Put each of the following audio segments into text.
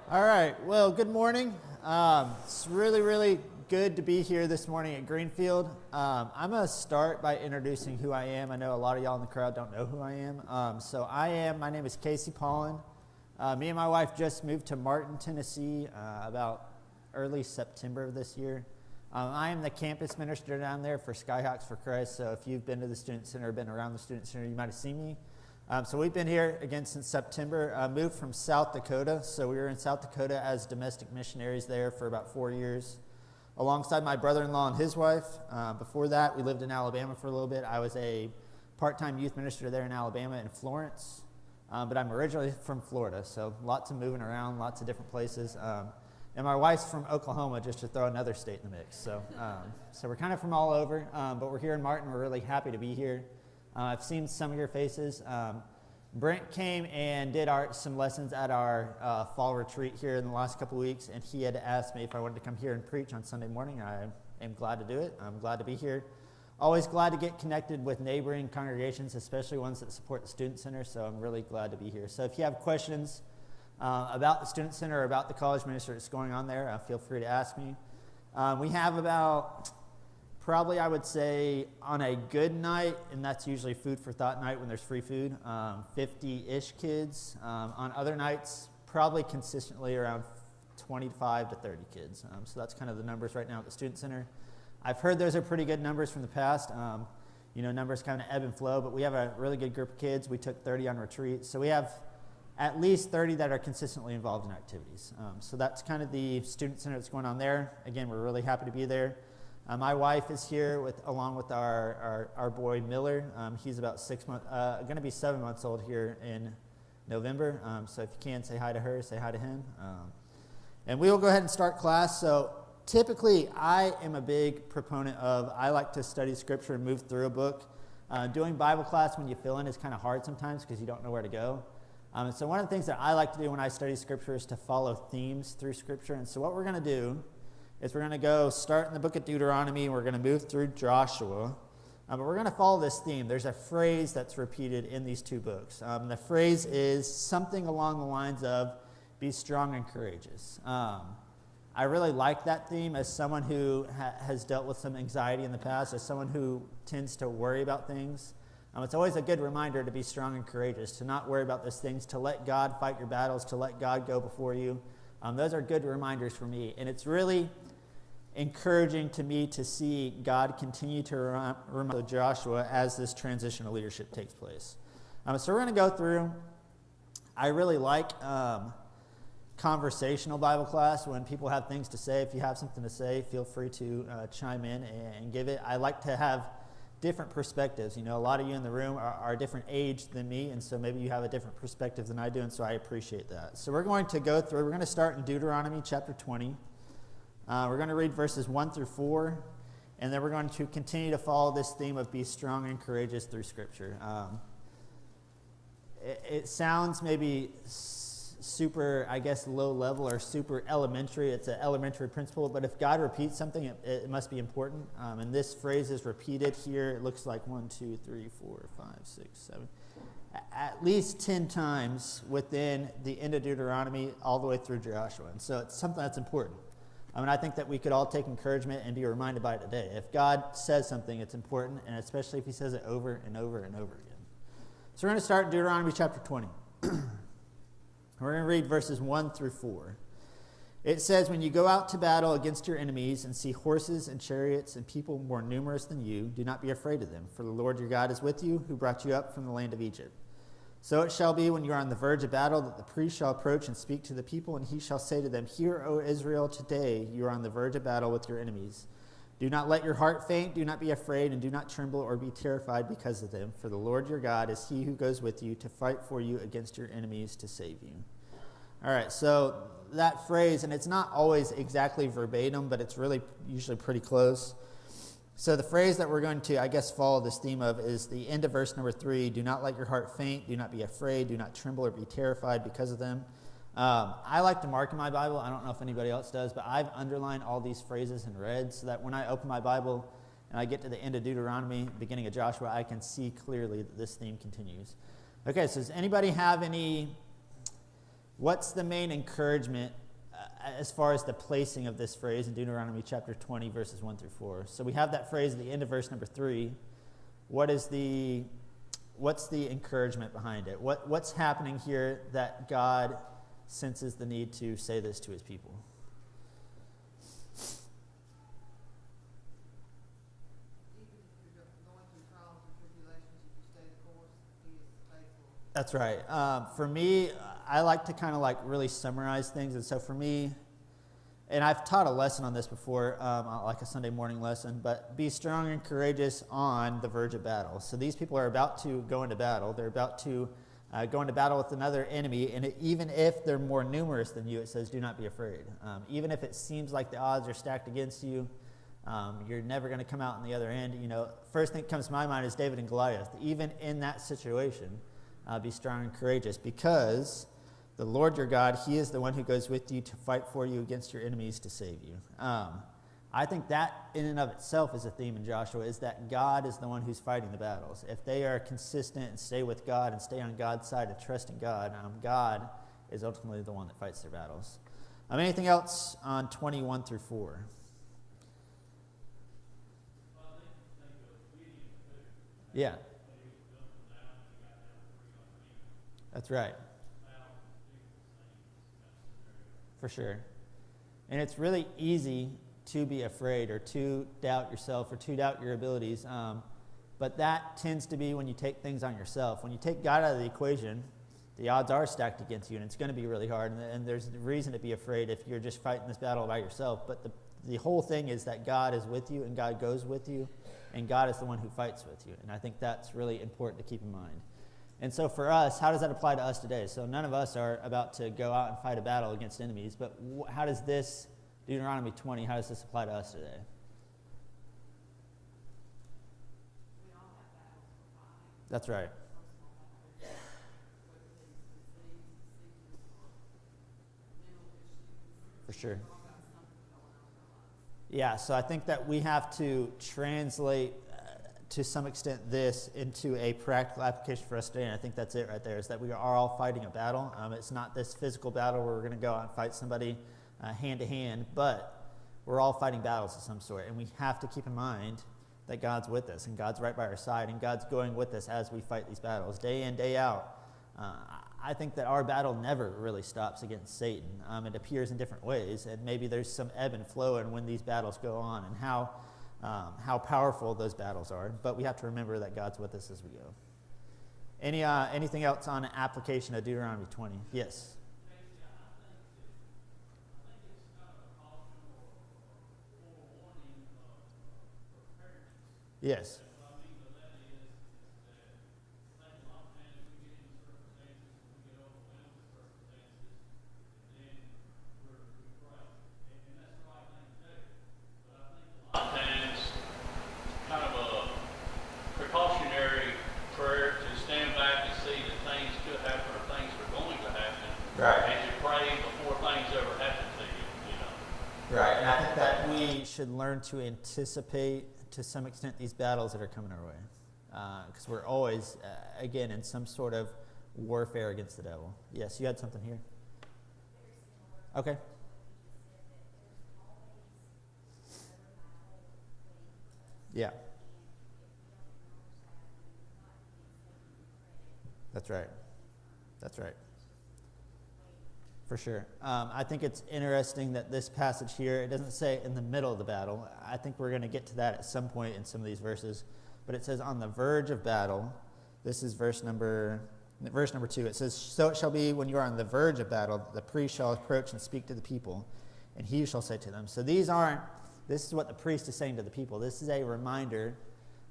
All right, well, good morning. It's really good to be here this morning at Greenfield. I'm going to start by introducing who I am. I know a lot of y'all in the crowd don't know who I am. My name is Paulin. Me and my wife just moved to Martin, Tennessee about early September of this year. I am the campus minister down there for Skyhawks for Christ, so if you've been to the Student Center or been around the Student Center, you might have seen me. So we've been here again since September. Moved from South Dakota, so we were in South Dakota as domestic missionaries there for about 4 years, alongside my brother-in-law and his wife. Before that, we lived in Alabama for a little bit. I was a part-time youth minister there in Alabama in Florence, but I'm originally from Florida, so lots of moving around, lots of different places. And my wife's from Oklahoma, just to throw another state in the mix. So we're kind of from all over, but we're here in Martin. We're really happy to be here. I've seen some of your faces. Brent came and did some lessons at our fall retreat here in the last couple weeks, and he had asked me if I wanted to come here and preach on Sunday morning. I am glad to do it. I'm glad to be here. Always glad to get connected with neighboring congregations, especially ones that support the Student Center, so I'm really glad to be here. So if you have questions about the Student Center or about the college ministry that's going on there, feel free to ask me. We have about... Probably, I would say, on a good night, and that's usually food for thought night when there's free food, 50-ish kids. On other nights, probably consistently around 25 to 30 kids. So that's kind of the numbers right now at the Student Center. I've heard those are pretty good numbers from the past. Numbers kind of ebb and flow, but we have a really good group of kids. We took 30 on retreat. So we have at least 30 that are consistently involved in activities. So that's kind of the Student Center that's going on there. Again, we're really happy to be there. My wife is here along with our boy Miller. He's about 6 months, going to be 7 months old here in November. So if you can, say hi to her, say hi to him. And we will go ahead and start class. So typically, I am a big proponent I like to study Scripture and move through a book. Doing Bible class when you fill in is kind of hard sometimes because you don't know where to go. So one of the things that I like to do when I study Scripture is to follow themes through Scripture. And so what we're going to do is we're going to go start in the book of Deuteronomy, and we're going to move through Joshua. But we're going to follow this theme. There's a phrase that's repeated in these two books. The phrase is something along the lines of, be strong and courageous. I really like that theme as someone who has dealt with some anxiety in the past, as someone who tends to worry about things. It's always a good reminder to be strong and courageous, to not worry about those things, to let God fight your battles, to let God go before you. Those are good reminders for me. And it's really encouraging to me to see God continue to remind Joshua as this transitional leadership takes place. So we're going to go through. I really like conversational Bible class when people have things to say. If you have something to say, feel free to chime in and give it. I like to have different perspectives. A lot of you in the room are different age than me, and so maybe you have a different perspective than I do, and so I appreciate that. So we're going to start in Deuteronomy chapter 20. We're going to read verses 1 through 4, and then we're going to continue to follow this theme of be strong and courageous through Scripture. It sounds maybe super, low level or super elementary. It's an elementary principle, but if God repeats something, it must be important. And this phrase is repeated here. It looks like 1, 2, 3, 4, 5, 6, 7, at least 10 times within the end of Deuteronomy all the way through Joshua. And so it's something that's important. I think that we could all take encouragement and be reminded by it today. If God says something, it's important, and especially if he says it over and over and over again. So we're going to start in Deuteronomy chapter 20. We're going to read verses 1 through 4. It says, when you go out to battle against your enemies and see horses and chariots and people more numerous than you, do not be afraid of them, for the Lord your God is with you, who brought you up from the land of Egypt. So it shall be when you are on the verge of battle that the priest shall approach and speak to the people, and he shall say to them, Hear, O Israel, today you are on the verge of battle with your enemies. Do not let your heart faint, do not be afraid, and do not tremble or be terrified because of them, for the Lord your God is he who goes with you to fight for you against your enemies to save you. All right, so that phrase, and it's not always exactly verbatim, but it's really usually pretty close. So the phrase that we're going to, follow this theme of is the end of verse number 3. Do not let your heart faint. Do not be afraid. Do not tremble or be terrified because of them. I like to mark in my Bible. I don't know if anybody else does, but I've underlined all these phrases in red so that when I open my Bible and I get to the end of Deuteronomy, beginning of Joshua, I can see clearly that this theme continues. Okay, so does anybody have any What's the main encouragement as far as the placing of this phrase in Deuteronomy chapter 20, verses 1 through 4? So we have that phrase at the end of verse number 3. What's the encouragement behind it? What's happening here that God senses the need to say this to his people? That's right. For me, I like to kind of like really summarize things. And so for me, and I've taught a lesson on this before, like a Sunday morning lesson, but be strong and courageous on the verge of battle. So these people are about to go into battle. They're about to go into battle with another enemy. And even if they're more numerous than you, it says, do not be afraid. Even if it seems like the odds are stacked against you, you're never going to come out on the other end. You know, first thing that comes to my mind is David and Goliath. Even in that situation, be strong and courageous, because the Lord your God, he is the one who goes with you to fight for you against your enemies to save you. I think that in and of itself is a theme in Joshua, is that God is the one who's fighting the battles. If they are consistent and stay with God and stay on God's side and trust in God, God is ultimately the one that fights their battles. Anything else on 21 through 4? Yeah. That's right. For sure. And it's really easy to be afraid or to doubt yourself or to doubt your abilities. But that tends to be when you take things on yourself. When you take God out of the equation, the odds are stacked against you, and it's going to be really hard. And there's reason to be afraid if you're just fighting this battle by yourself. But the whole thing is that God is with you, and God goes with you, and God is the one who fights with you. And I think that's really important to keep in mind. And so for us, how does that apply to us today? So none of us are about to go out and fight a battle against enemies, but how does this, Deuteronomy 20, how does this apply to us today? We all have battles we're fighting. That's right. For sure. Yeah, so I think that we have to translate to some extent this into a practical application for us today, and I think that's it right there, is that we are all fighting a battle. It's not this physical battle where we're going to go out and fight somebody hand to hand, but we're all fighting battles of some sort, and we have to keep in mind that God's with us, and God's right by our side, and God's going with us as we fight these battles day in, day out. I think that our battle never really stops against Satan. It appears in different ways, and maybe there's some ebb and flow in when these battles go on and how powerful those battles are. But we have to remember that God's with us as we go. Anything else on application of Deuteronomy 20? Yes. Yes. Should learn to anticipate to some extent these battles that are coming our way, because we're always again in some sort of warfare against the devil. Yes, you had something here. Okay. Yeah. That's right. That's right. For sure. I think it's interesting that this passage here, it doesn't say in the middle of the battle. I think we're going to get to that at some point in some of these verses. But it says on the verge of battle. This is verse number 2. It says, so it shall be when you are on the verge of battle, the priest shall approach and speak to the people, and he shall say to them. So this is what the priest is saying to the people. This is a reminder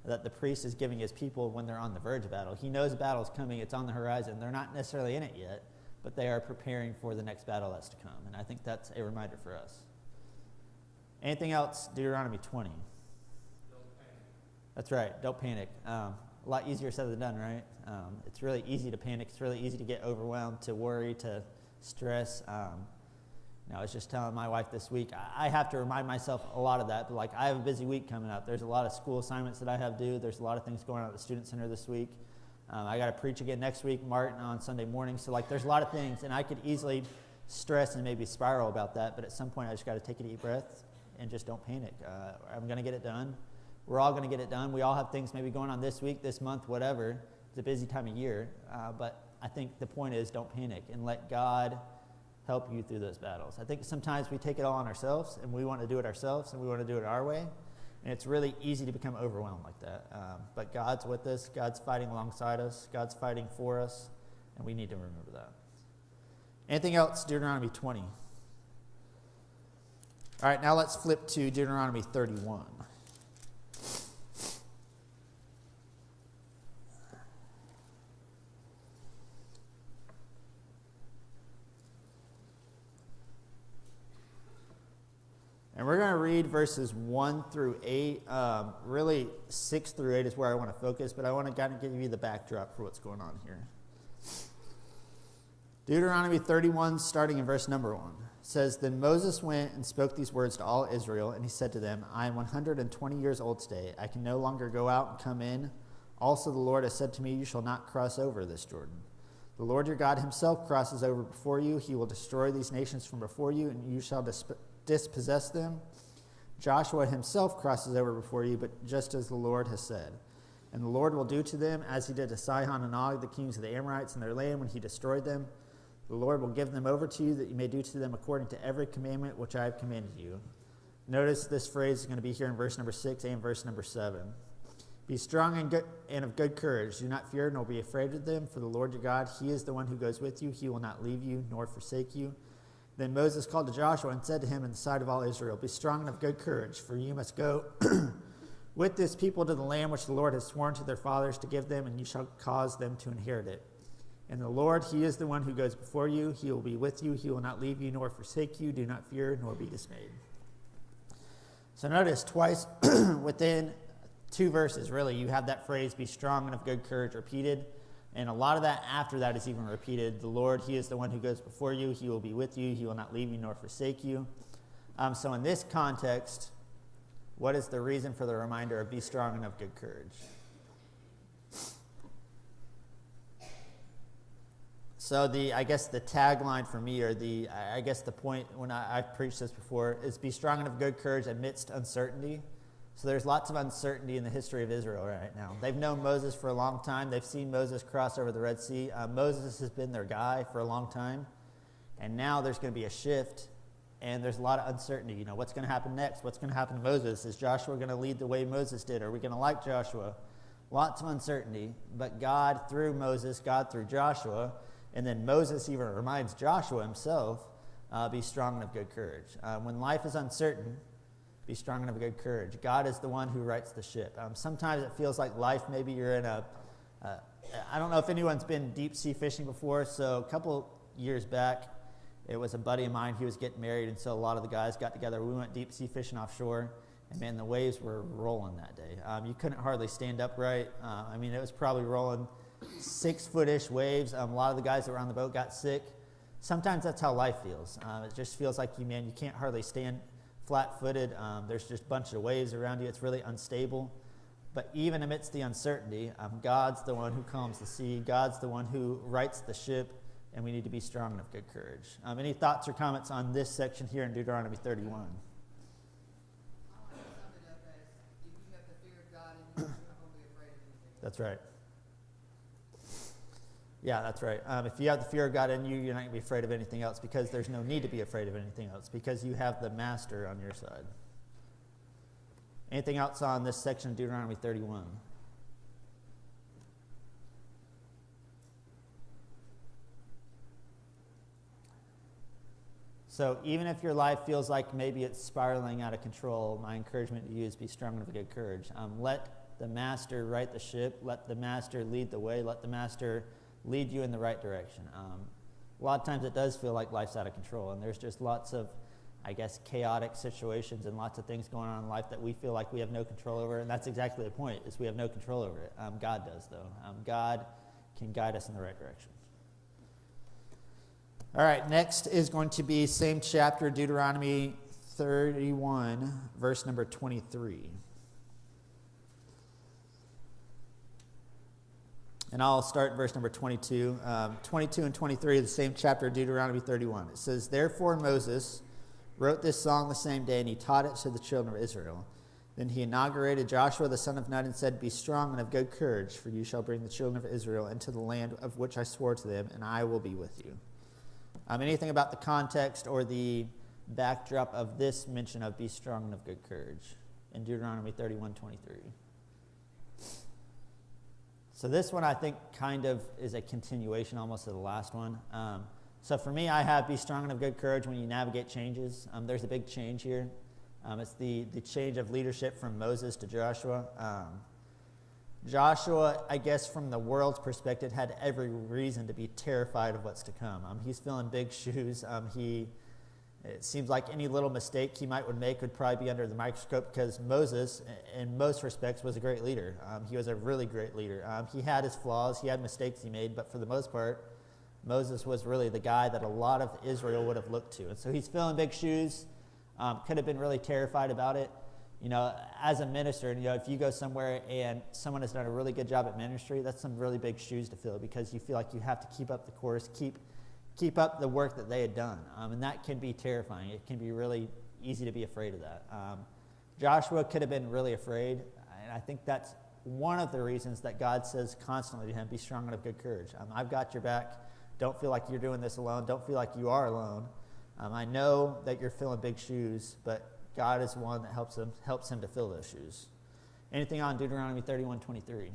that the priest is giving his people when they're on the verge of battle. He knows a battle is coming. It's on the horizon. They're not necessarily in it yet, but they are preparing for the next battle that's to come. And I think that's a reminder for us. Anything else? Deuteronomy 20. Don't panic. That's right. Don't panic. A lot easier said than done, right? It's really easy to panic. It's really easy to get overwhelmed, to worry, to stress. I was just telling my wife this week, I have to remind myself a lot of that. But I have a busy week coming up. There's a lot of school assignments that I have due. There's a lot of things going on at the Student Center this week. I got to preach again next week, Martin, on Sunday morning. So, like, there's a lot of things, and I could easily stress and maybe spiral about that, but at some point I just got to take a deep breath and just don't panic. I'm going to get it done. We're all going to get it done. We all have things maybe going on this week, this month, whatever. It's a busy time of year, but I think the point is don't panic and let God help you through those battles. I think sometimes we take it all on ourselves, and we want to do it ourselves, and we want to do it our way, and it's really easy to become overwhelmed like that. But God's with us. God's fighting alongside us. God's fighting for us, and we need to remember that. Anything else? Deuteronomy 20. All right, now let's flip to Deuteronomy 31. And we're going to read verses 1 through 8. Really, 6 through 8 is where I want to focus, but I want to kind of give you the backdrop for what's going on here. Deuteronomy 31, starting in verse number 1, says, Then Moses went and spoke these words to all Israel, and he said to them, I am 120 years old today. I can no longer go out and come in. Also the Lord has said to me, You shall not cross over this Jordan. The Lord your God himself crosses over before you. He will destroy these nations from before you, and you shall dispossess them. Joshua himself crosses over before you, but just as the Lord has said. And the Lord will do to them as he did to Sihon and Og, the kings of the Amorites, in their land when he destroyed them. The Lord will give them over to you, that you may do to them according to every commandment which I have commanded you. Notice this phrase is going to be here in verse number 6 and verse number 7. Be strong and of good courage. Do not fear, nor be afraid of them, for the Lord your God, he is the one who goes with you. He will not leave you, nor forsake you. Then Moses called to Joshua and said to him in the sight of all Israel, Be strong and of good courage, for you must go with this people to the land which the Lord has sworn to their fathers to give them, and you shall cause them to inherit it. And the Lord, he is the one who goes before you. He will be with you. He will not leave you nor forsake you. Do not fear nor be dismayed. So notice twice within 2 verses, really, you have that phrase, be strong and of good courage, repeated. And a lot of that after that is even repeated. The Lord, he is the one who goes before you. He will be with you. He will not leave you nor forsake you. So in this context, what is the reason for the reminder of be strong and of good courage? So I guess the tagline for me, or the point when I've preached this before, is be strong and of good courage amidst uncertainty. So there's lots of uncertainty in the history of Israel right now. They've known Moses for a long time. They've seen Moses cross over the Red Sea. Moses has been their guy for a long time. And now there's going to be a shift, and there's a lot of uncertainty. You know, what's going to happen next? What's going to happen to Moses? Is Joshua going to lead the way Moses did? Are we going to like Joshua? Lots of uncertainty. But God through Moses, God through Joshua, and then Moses even reminds Joshua himself, be strong and of good courage. When life is uncertain, be strong and of good courage. God is the one who rights the ship. Sometimes it feels like life, maybe you're in I don't know if anyone's been deep sea fishing before. So a couple years back, it was a buddy of mine. He was getting married, and so a lot of the guys got together. We went deep sea fishing offshore, and man, the waves were rolling that day. You couldn't hardly stand upright. It was probably rolling 6-foot-ish waves. A lot of the guys that were on the boat got sick. Sometimes that's how life feels. It just feels like you can't hardly stand flat-footed. There's just a bunch of waves around you. It's really unstable. But even amidst the uncertainty, God's the one who calms the sea. God's the one who rights the ship, and we need to be strong and of good courage. Any thoughts or comments on this section here in Deuteronomy 31? I want to sum it up as, if you have the fear of God in you, you're not going to be afraid of anything. That's right. Yeah, that's right. If you have the fear of God in you, you're not going to be afraid of anything else, because there's no need to be afraid of anything else, because you have the master on your side. Anything else on this section of Deuteronomy 31? So even if your life feels like maybe it's spiraling out of control, my encouragement to you is be strong and of good courage. Let the master right the ship. Let the master lead the way. Let the master lead you in the right direction. A lot of times it does feel like life's out of control, and there's just lots of, chaotic situations and lots of things going on in life that we feel like we have no control over, and that's exactly the point, is we have no control over it. God does, though. God can guide us in the right direction. All right, next is going to be same chapter, Deuteronomy 31, verse number 23. And I'll start in verse number 22. 22 and 23 of the same chapter of Deuteronomy 31. It says, "Therefore Moses wrote this song the same day, and he taught it to the children of Israel. Then he inaugurated Joshua the son of Nun and said, 'Be strong and of good courage, for you shall bring the children of Israel into the land of which I swore to them, and I will be with you.'" Anything about the context or the backdrop of this mention of "be strong and of good courage" in Deuteronomy 31:23? So this one I think kind of is a continuation almost of the last one. So for me, I have "be strong and of good courage" when you navigate changes. There's a big change here. It's the change of leadership from Moses to Joshua. Joshua, I guess from the world's perspective, had every reason to be terrified of what's to come. He's filling big shoes. It seems like any little mistake he would make would probably be under the microscope, because Moses, in most respects, was a great leader. He was a really great leader. He had his flaws, he had mistakes he made, but for the most part, Moses was really the guy that a lot of Israel would have looked to. And so he's filling big shoes. Could have been really terrified about it. As a minister, if you go somewhere and someone has done a really good job at ministry, that's some really big shoes to fill, because you feel like you have to keep up the course, keep up the work that they had done. And that can be terrifying. It can be really easy to be afraid of that. Joshua could have been really afraid, and I think that's one of the reasons that God says constantly to him, "Be strong and of good courage." I've got your back. Don't feel like you're doing this alone. Don't feel like you are alone. I know that you're filling big shoes, but God is one that helps him to fill those shoes. Anything on Deuteronomy 31:23?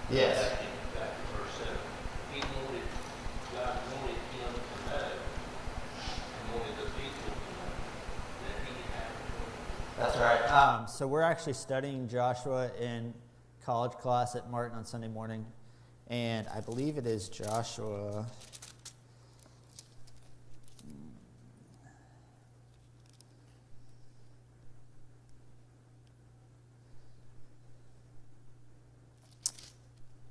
Yes. Back to verse 7. God wanted him to know, and wanted the people to know that he had a That's right. So we're actually studying Joshua in college class at Martin on Sunday morning, and I believe it is Joshua.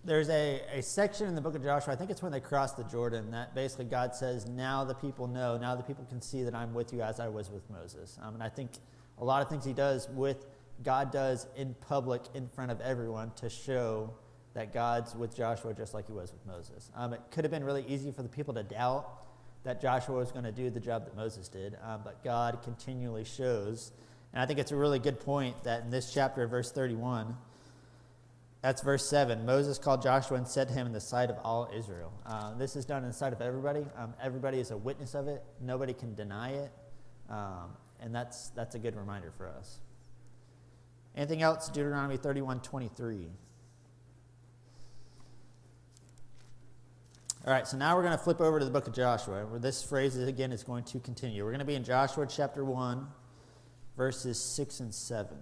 There's a section in the book of Joshua, I think it's when they cross the Jordan, that basically God says, now the people know, now the people can see that I'm with you as I was with Moses. And I think a lot of things God does in public in front of everyone to show that God's with Joshua just like he was with Moses. It could have been really easy for the people to doubt that Joshua was going to do the job that Moses did, but God continually shows. And I think it's a really good point that in this chapter, verse 31, that's verse 7. Moses called Joshua and said to him in the sight of all Israel. This is done in the sight of everybody. Everybody is a witness of it. Nobody can deny it. And that's a good reminder for us. Anything else? Deuteronomy 31:23. All right, so now we're going to flip over to the book of Joshua, where this phrase again is going to continue. We're going to be in Joshua chapter 1, verses 6 and 7.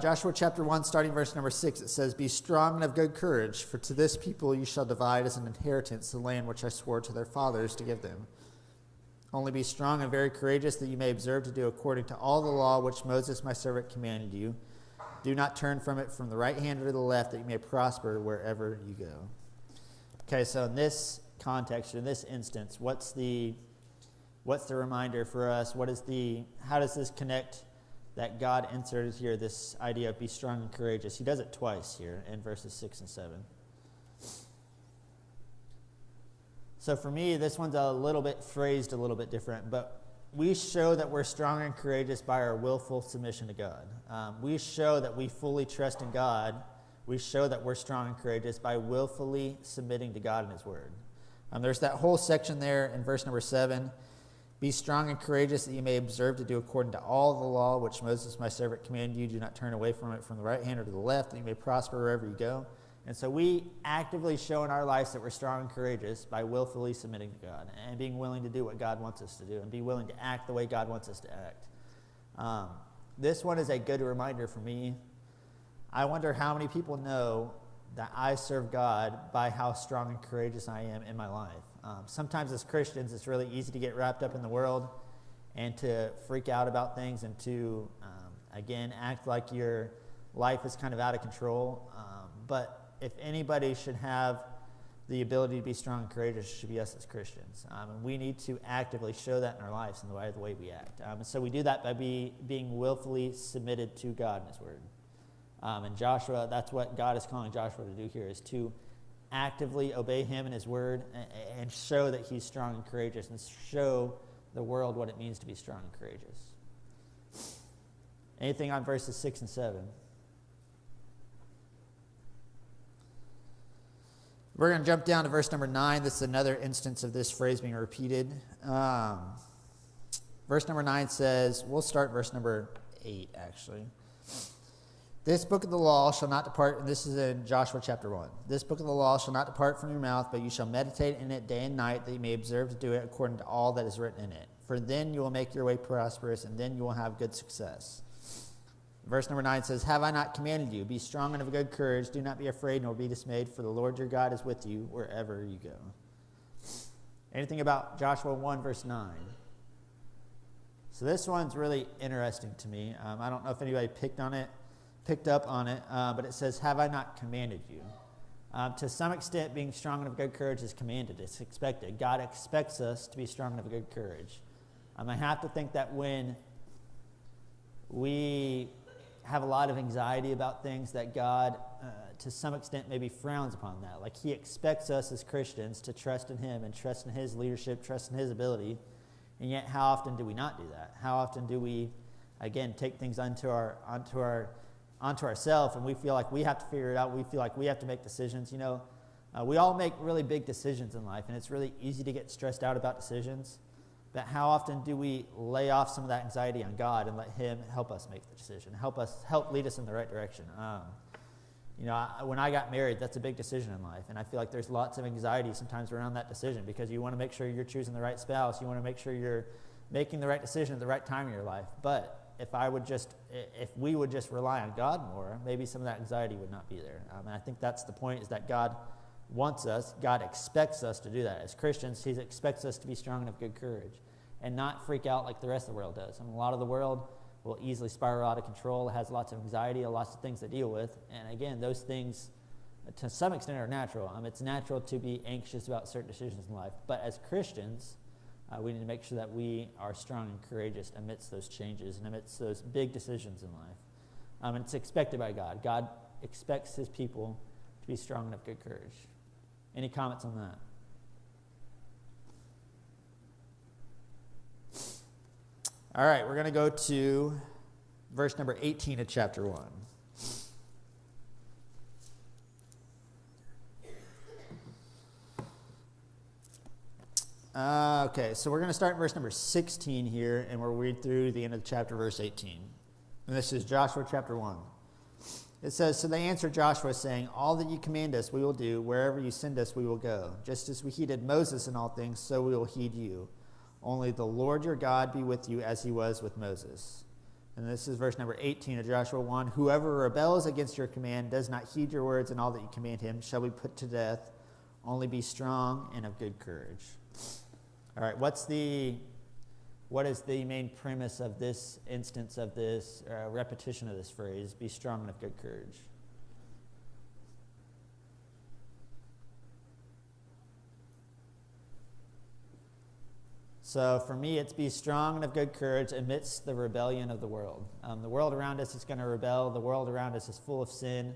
Joshua chapter 1, starting verse number 6, it says, "Be strong and of good courage, for to this people you shall divide as an inheritance the land which I swore to their fathers to give them. Only be strong and very courageous, that you may observe to do according to all the law which Moses my servant commanded you. Do not turn from it from the right hand or the left, that you may prosper wherever you go." Okay, so in this context, in this instance, what's the reminder for us? How does this connect that God inserted here, this idea of be strong and courageous? He does it twice here in verses 6 and 7. So for me, this one's phrased a little bit different, but we show that we're strong and courageous by our willful submission to God. We show that we fully trust in God. We show that we're strong and courageous by willfully submitting to God and his word. There's that whole section there in verse number 7. "Be strong and courageous, that you may observe to do according to all the law which Moses my servant commanded you. Do not turn away from it from the right hand or to the left, that you may prosper wherever you go." And so we actively show in our lives that we're strong and courageous by willfully submitting to God and being willing to do what God wants us to do and be willing to act the way God wants us to act. This one is a good reminder for me. I wonder how many people know that I serve God by how strong and courageous I am in my life. Sometimes as Christians, it's really easy to get wrapped up in the world and to freak out about things and to, again, act like your life is kind of out of control. But if anybody should have the ability to be strong and courageous, it should be us as Christians. And we need to actively show that in our lives in the way we act. And so we do that by being willfully submitted to God and his word. And Joshua, that's what God is calling Joshua to do here, is to actively obey him and his word and show that he's strong and courageous and show the world what it means to be strong and courageous. Anything on verses 6 and 7? We're going to jump down to verse number 9. This is another instance of this phrase being repeated. Verse number 9 says, we'll start verse number 8 actually. This book of the law shall not depart, and this is in Joshua chapter 1. This book of the law shall not depart from your mouth, but you shall meditate in it day and night, that you may observe to do it according to all that is written in it. For then you will make your way prosperous, and then you will have good success. Verse number 9 says, have I not commanded you? Be strong and of good courage. Do not be afraid nor be dismayed, for the Lord your God is with you wherever you go. Anything about Joshua 1 verse 9? So this one's really interesting to me. I don't know if anybody picked up on it, but it says, have I not commanded you? To some extent, being strong and of good courage is commanded. It's expected. God expects us to be strong and of good courage. I have to think that when we have a lot of anxiety about things, that God, to some extent, maybe frowns upon that. Like he expects us as Christians to trust in him and trust in his leadership, trust in his ability. And yet, how often do we not do that? How often do we, again, take things onto ourselves, and we feel like we have to figure it out. We feel like we have to make decisions. We all make really big decisions in life, and it's really easy to get stressed out about decisions. But how often do we lay off some of that anxiety on God and let him help us make the decision, help lead us in the right direction? When I got married, that's a big decision in life, and I feel like there's lots of anxiety sometimes around that decision, because you want to make sure you're choosing the right spouse. You want to make sure you're making the right decision at the right time in your life. But if we would just rely on God more, maybe some of that anxiety would not be there. And I think that's the point, is that God expects us to do that. As Christians, he expects us to be strong and of good courage and not freak out like the rest of the world does. A lot of the world will easily spiral out of control. It has lots of anxiety, lots of things to deal with. And again, those things, to some extent, are natural. It's natural to be anxious about certain decisions in life. But as Christians, we need to make sure that we are strong and courageous amidst those changes and amidst those big decisions in life. And it's expected by God. God expects his people to be strong and of good courage. Any comments on that? All right, we're going to go to verse number 18 of chapter 1. Okay, so we're going to start in verse number 16 here, and we'll read through the end of the chapter, verse 18. And this is Joshua chapter 1. It says, so they answered Joshua, saying, all that you command us we will do. Wherever you send us we will go. Just as we heeded Moses in all things, so we will heed you. Only the Lord your God be with you as he was with Moses. And this is verse number 18 of Joshua 1. Whoever rebels against your command, does not heed your words and all that you command him, shall be put to death. Only be strong and of good courage. All right, what is the main premise of this instance of this repetition of this phrase, be strong and of good courage? So for me, it's be strong and of good courage amidst the rebellion of the world. The world around us is going to rebel. The world around us is full of sin.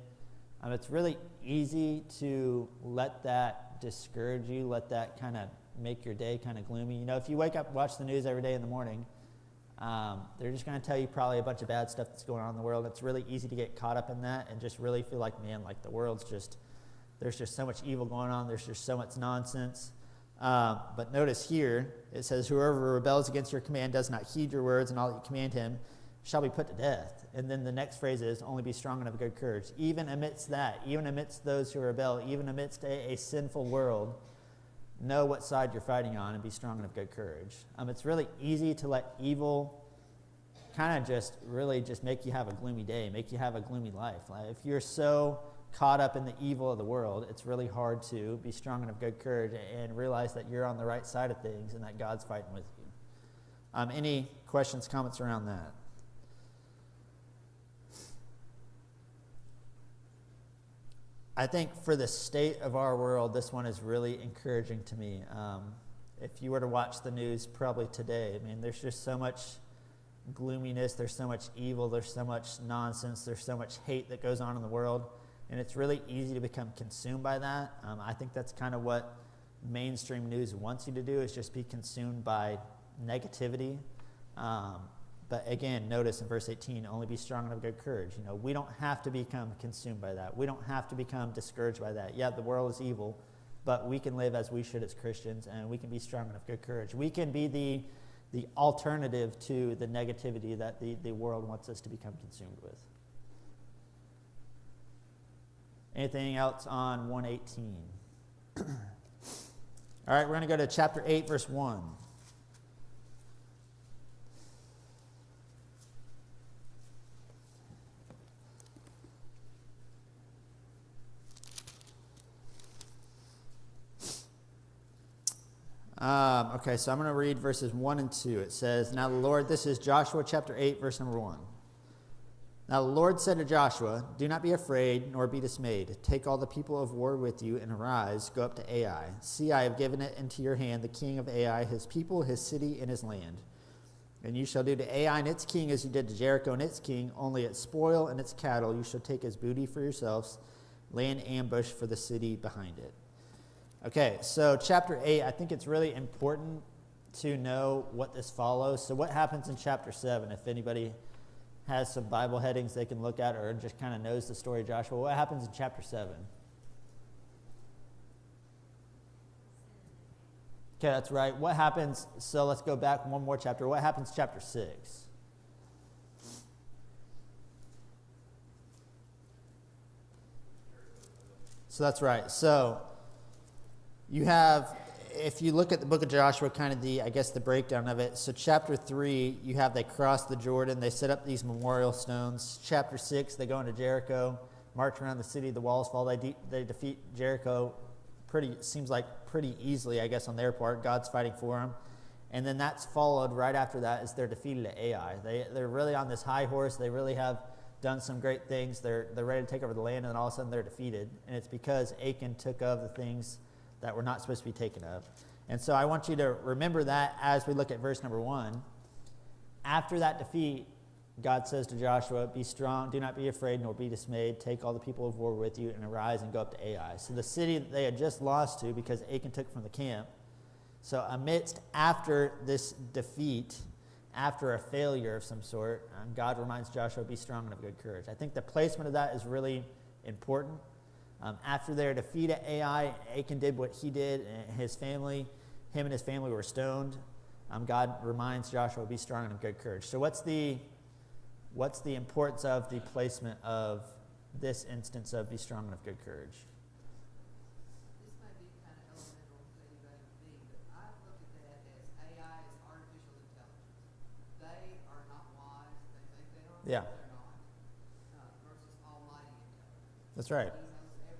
It's really easy to let that discourage you, let that kind of make your day kind of gloomy. If you wake up and watch the news every day in the morning, they're just going to tell you probably a bunch of bad stuff that's going on in the world. It's really easy to get caught up in that and just really feel like, man, like the world's just, there's just so much evil going on. There's just so much nonsense. But notice here, it says, whoever rebels against your command, does not heed your words and all that you command him, shall be put to death. And then the next phrase is, only be strong and of good courage. Even amidst that, even amidst those who rebel, even amidst a sinful world, know what side you're fighting on and be strong and of good courage. It's really easy to let evil kind of just really just make you have a gloomy day, make you have a gloomy life. Like if you're so caught up in the evil of the world, it's really hard to be strong and of good courage and realize that you're on the right side of things and that God's fighting with you. Any questions, comments around that? I think for the state of our world, this one is really encouraging to me. If you were to watch the news probably today, I mean, there's just so much gloominess, there's so much evil, there's so much nonsense, there's so much hate that goes on in the world, and it's really easy to become consumed by that. I think that's kind of what mainstream news wants you to do, is just be consumed by negativity. But again, notice in verse 18, only be strong and of good courage. You know, we don't have to become consumed by that. We don't have to become discouraged by that. Yeah, the world is evil, but we can live as we should as Christians, and we can be strong and of good courage. We can be the alternative to the negativity that the world wants us to become consumed with. Anything else on 118? All right, we're going to go to chapter 8, verse 1. Okay, so I'm going to read verses 1 and 2. It says, Now the Lord, this is Joshua chapter 8, verse number 1. Now the Lord said to Joshua, Do not be afraid, nor be dismayed. Take all the people of war with you, and arise, go up to Ai. See, I have given it into your hand, the king of Ai, his people, his city, and his land. And you shall do to Ai and its king as you did to Jericho and its king, only its spoil and its cattle you shall take as booty for yourselves, lay an ambush for the city behind it. Okay, so chapter 8, I think it's really important to know what this follows. So what happens in chapter 7? If anybody has some Bible headings they can look at, or just kind of knows the story of Joshua, what happens in chapter 7? Okay, that's right. What happens, so let's go back one more chapter. What happens chapter 6? So that's right. So you have, if you look at the book of Joshua, kind of the breakdown of it. So chapter 3, you have they cross the Jordan. They set up these memorial stones. Chapter 6, they go into Jericho, march around the city. The walls fall. They defeat Jericho seems like pretty easily, I guess, on their part. God's fighting for them. And then that's followed right after that is they're defeated at Ai. They're really on this high horse. They really have done some great things. They're ready to take over the land, and then all of a sudden they're defeated. And it's because Achan took of the things that were not supposed to be taken of. And so I want you to remember that as we look at verse number 1. After that defeat, God says to Joshua, Be strong, do not be afraid, nor be dismayed. Take all the people of war with you, and arise and go up to Ai. So the city that they had just lost to because Achan took from the camp. So after this defeat, after a failure of some sort, God reminds Joshua, Be strong and of good courage. I think the placement of that is really important. After their defeat at Ai, Achan did what he did, and him and his family were stoned. God reminds Joshua, Be strong and of good courage. So what's the importance of the placement of this instance of Be strong and of good courage? This may be kind of elemental to anybody being, but I look at that as AI is artificial intelligence. They are not wise. They think they are, Yeah. but they're not. Versus almighty intelligence. That's right. He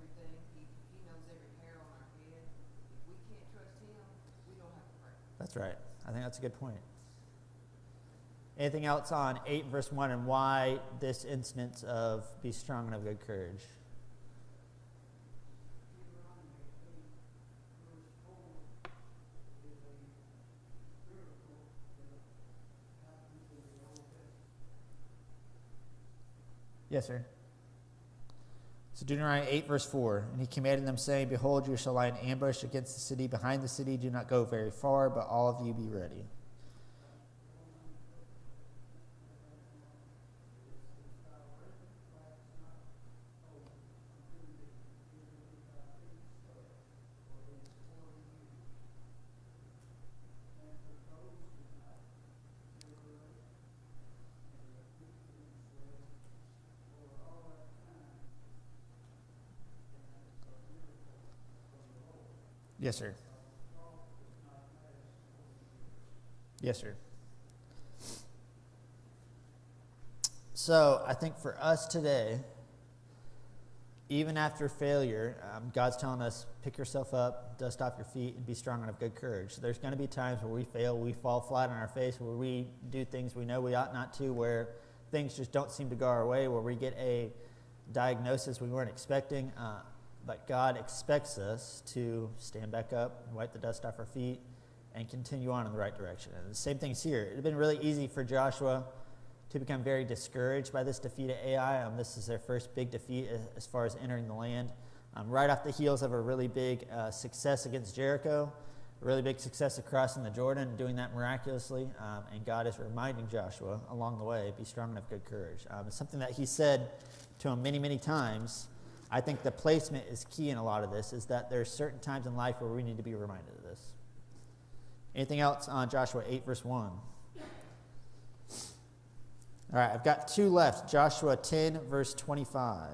knows everything. He knows every hair on our head. If we can't trust him, we don't have to pray. That's right. I think that's a good point. Anything else on 8 verse 1 and why this instance of Be strong and of good courage? Yes, sir. So Deuteronomy 8 verse 4, And he commanded them, saying, Behold, you shall lie in ambush against the city behind the city. Do not go very far, but all of you be ready. Yes, sir. Yes, sir. So I think for us today, even after failure, God's telling us, pick yourself up, dust off your feet, and be strong and of good courage. So there's going to be times where we fail, we fall flat on our face, where we do things we know we ought not to, where things just don't seem to go our way, where we get a diagnosis we weren't expecting. But God expects us to stand back up, wipe the dust off our feet, and continue on in the right direction. And the same thing's here. It had been really easy for Joshua to become very discouraged by this defeat at Ai. This is their first big defeat as far as entering the land. Right off the heels of a really big success against Jericho, a really big success of crossing the Jordan, doing that miraculously. And God is reminding Joshua along the way, be strong and of good courage. It's something that he said to him many, many times. I think the placement is key in a lot of this, is that there are certain times in life where we need to be reminded of this. Anything else on Joshua 8, verse 1? All right, I've got two left. Joshua 10, verse 25.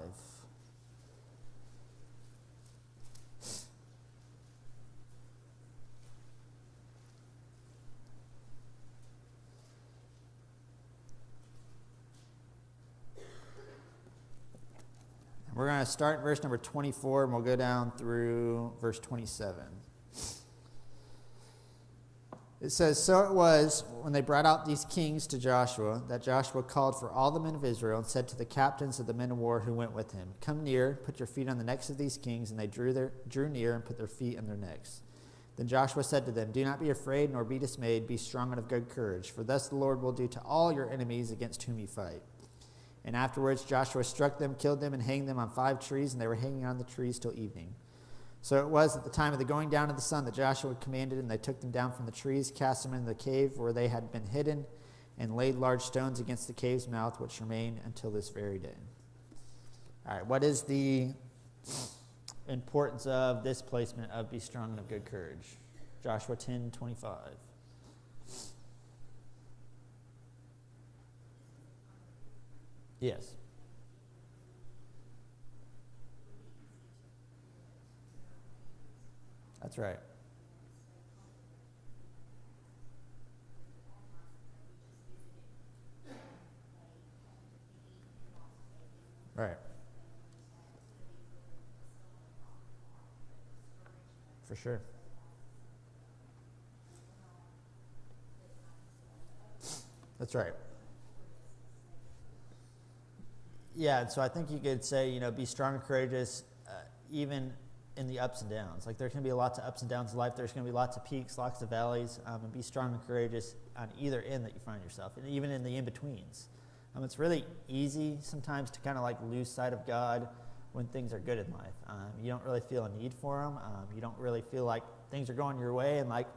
We're going to start verse number 24, and we'll go down through verse 27. It says, "So it was, when they brought out these kings to Joshua, that Joshua called for all the men of Israel and said to the captains of the men of war who went with him, 'Come near, put your feet on the necks of these kings.' And they drew near and put their feet on their necks. Then Joshua said to them, 'Do not be afraid, nor be dismayed. Be strong and of good courage, for thus the Lord will do to all your enemies against whom you fight.' And afterwards Joshua struck them, killed them, and hanged them on 5 trees, and they were hanging on the trees till evening. So it was at the time of the going down of the sun that Joshua commanded, and they took them down from the trees, cast them into the cave where they had been hidden, and laid large stones against the cave's mouth, which remain until this very day." All right, what is the importance of this placement of be strong and of good courage? Joshua 10:25. Yes. That's right. Right. For sure. That's right. Yeah, and so I think you could say, be strong and courageous even in the ups and downs. Like, there's going to be lots of ups and downs in life. There's going to be lots of peaks, lots of valleys, and be strong and courageous on either end that you find yourself, and even in the in-betweens. It's really easy sometimes to kind of like lose sight of God when things are good in life. You don't really feel a need for him. You don't really feel like things are going your way and like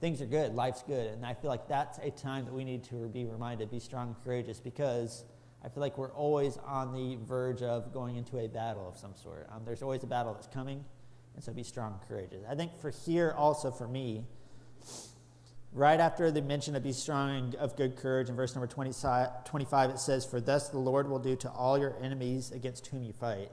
things are good, life's good. And I feel like that's a time that we need to be reminded, be strong and courageous, because I feel like we're always on the verge of going into a battle of some sort. There's always a battle that's coming, and so be strong and courageous. I think for here also for me, right after the mention of be strong and of good courage in verse number 25, it says, "For thus the Lord will do to all your enemies against whom you fight."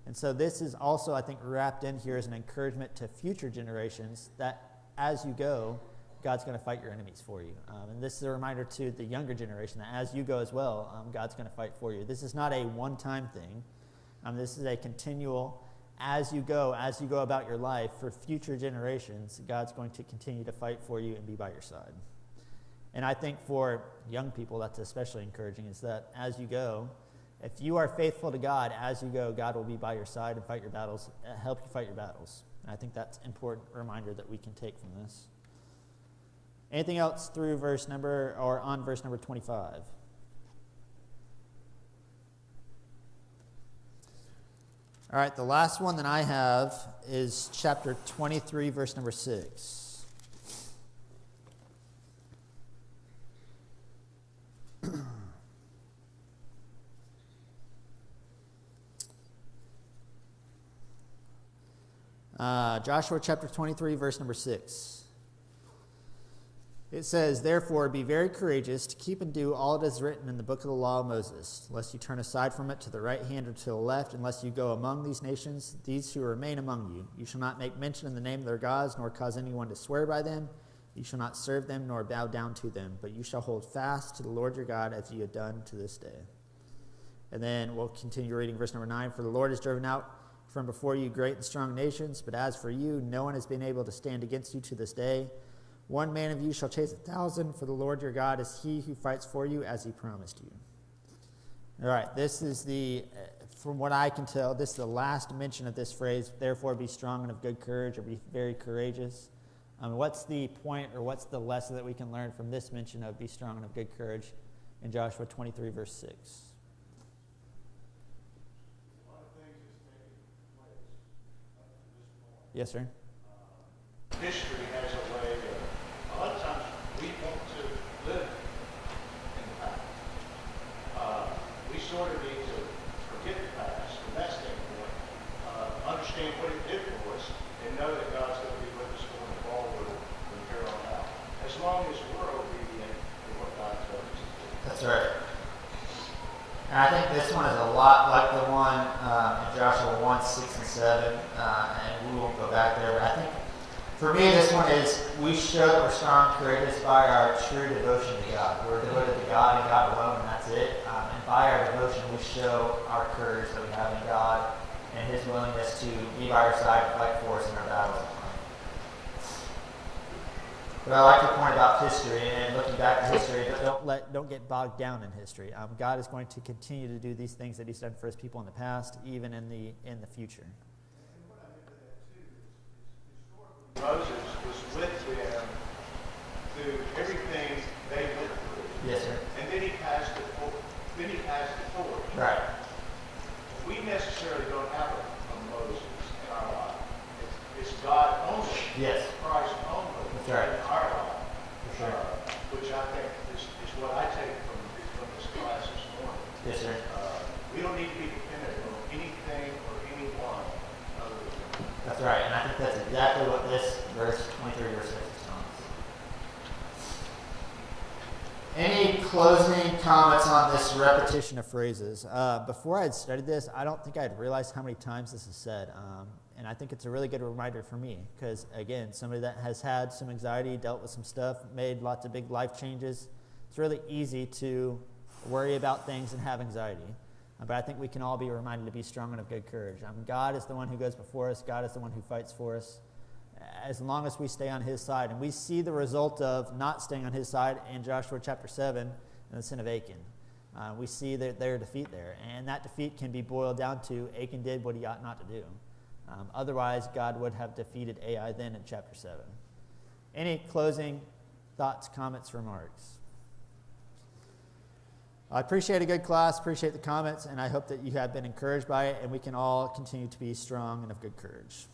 And so this is also, I think, wrapped in here as an encouragement to future generations that as you go, God's going to fight your enemies for you. And this is a reminder to the younger generation that as you go as well, God's going to fight for you. This is not a one-time thing. This is a continual, as you go about your life, for future generations, God's going to continue to fight for you and be by your side. And I think for young people, that's especially encouraging, is that as you go, if you are faithful to God, as you go, God will be by your side and fight your battles, help you fight your battles. And I think that's an important reminder that we can take from this. Anything else through verse number 25? All right, the last one that I have is chapter 23, verse number 6. Joshua chapter 23, verse number 6. It says, "Therefore be very courageous to keep and do all that is written in the book of the law of Moses, lest you turn aside from it to the right hand or to the left, unless you go among these nations, these who remain among you. You shall not make mention in the name of their gods, nor cause anyone to swear by them. You shall not serve them, nor bow down to them, but you shall hold fast to the Lord your God as you have done to this day." And then we'll continue reading verse number 9. "For the Lord has driven out from before you great and strong nations, but as for you, no one has been able to stand against you to this day. One man of you shall chase 1,000, for the Lord your God is he who fights for you as he promised you." All right, this is from what I can tell, this is the last mention of this phrase, therefore be strong and of good courage, or be very courageous. What's the point, or what's the lesson that we can learn from this mention of be strong and of good courage in Joshua 23, verse 6? A lot of things is taking place up to this point. Yes, sir. History has a way of, a lot of times we want to live in the past. We sort of need to forget the past from that standpoint, understand what it did for us, and know that God's going to be with us going forward from here on out. As long as we're obedient to what God tells us to do. That's right. And I think this one is a lot like the one in Joshua 1, 6, and 7, and we won't go back there, but I think for me this one is we show that we're strong and courageous by our true devotion to God. We're devoted to God and God alone, and that's it. And by our devotion, we show our courage that we have in God and His willingness to be by our side, fight for us in our battles. But I like your point about history and looking back at history. Don't get bogged down in history. God is going to continue to do these things that He's done for His people in the past, even in the future. And what I mean by that too is historically Moses was with them through everything they went through. Yes, sir. And then he passed the torch. Right. We necessarily don't have a Moses in our life. It's God only. Yes. Christ only. That's right. In our life. For sure. Which I think is what I take from this class this morning. Yes, sir. We don't need to be dependent on anything or anyone other than God. That's right. And I think that's exactly what this verse 23, verse 6 is telling us. Any closing comments on this repetition of phrases? Before I had studied this, I don't think I had realized how many times this is said. And I think it's a really good reminder for me because, again, somebody that has had some anxiety, dealt with some stuff, made lots of big life changes, it's really easy to worry about things and have anxiety. But I think we can all be reminded to be strong and of good courage. God is the one who goes before us. God is the one who fights for us. As long as we stay on His side. And we see the result of not staying on His side in Joshua chapter 7 and the sin of Achan. We see their defeat there. And that defeat can be boiled down to Achan did what he ought not to do. Otherwise, God would have defeated Ai then in chapter 7. Any closing thoughts, comments, remarks? I appreciate a good class, appreciate the comments, and I hope that you have been encouraged by it, and we can all continue to be strong and of good courage.